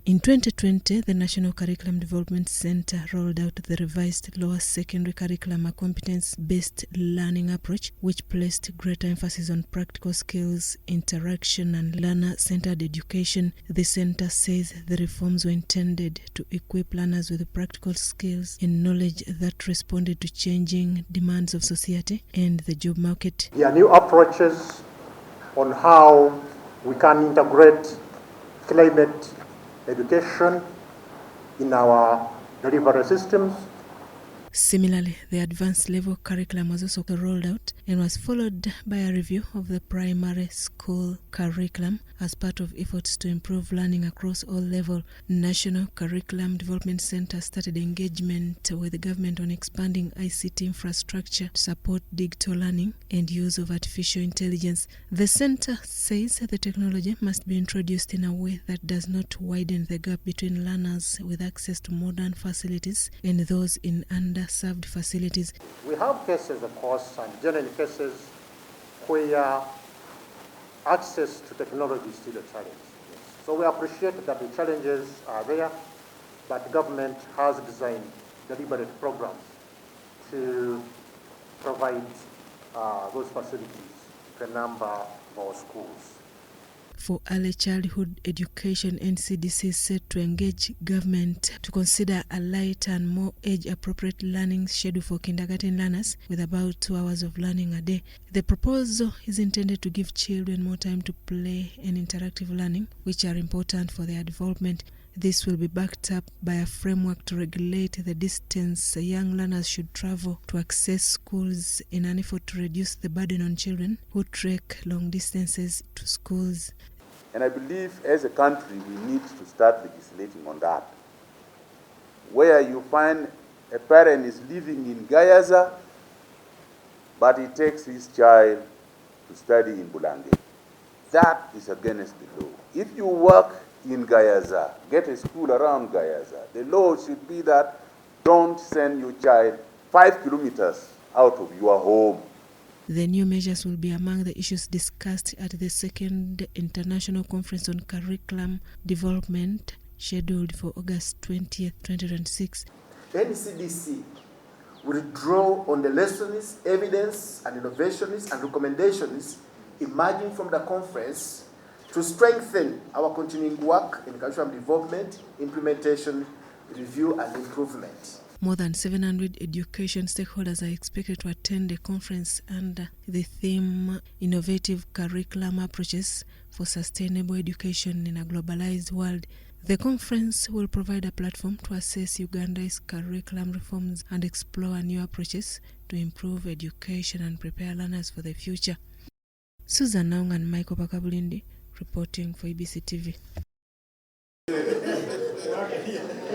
In 2020, the National Curriculum Development Center rolled out the revised lower secondary curriculum, a competence-based learning approach, which placed greater emphasis on practical skills, interaction, and learner-centered education. The center says the reforms were intended to equip learners with practical skills and knowledge that responded to changing demands of society and the job market. There are new approaches on how we can integrate climate education in our delivery systems. Similarly, the advanced level curriculum was also rolled out and was followed by a review of the primary school curriculum as part of efforts to improve learning across all levels. National Curriculum Development Center started engagement with the government on expanding ICT infrastructure to support digital learning and use of artificial intelligence. The center says the technology must be introduced in a way that does not widen the gap between learners with access to modern facilities and those in underserved facilities. We have cases, of course, and general cases where access to technology is still a challenge. So we appreciate that the challenges are there, but the government has designed deliberate programs to provide those facilities to a number of our schools. For early childhood education, NCDC is set to engage government to consider a lighter and more age-appropriate learning schedule for kindergarten learners with about 2 hours of learning a day. The proposal is intended to give children more time to play and interactive learning, which are important for their development. This will be backed up by a framework to regulate the distance young learners should travel to access schools in an effort to reduce the burden on children who trek long distances to schools. And I believe as a country we need to start legislating on that. Where you find a parent is living in Gayaza, but he takes his child to study in Bulange. That is against the law. If you work in Gayaza, get a school around Gayaza, the law should be that don't send your child 5 kilometers out of your home. The new measures will be among the issues discussed at the second International Conference on Curriculum Development, scheduled for August 20th, 2026. NCDC will draw on the lessons, evidence, and innovations and recommendations emerging from the conference to strengthen our continuing work in curriculum development, implementation, review, and improvement. More than 700 education stakeholders are expected to attend the conference under the theme Innovative Curriculum Approaches for Sustainable Education in a Globalized World. The conference will provide a platform to assess Uganda's curriculum reforms and explore new approaches to improve education and prepare learners for the future. Susan Naung and Michael Pakabulindi reporting for EBC TV.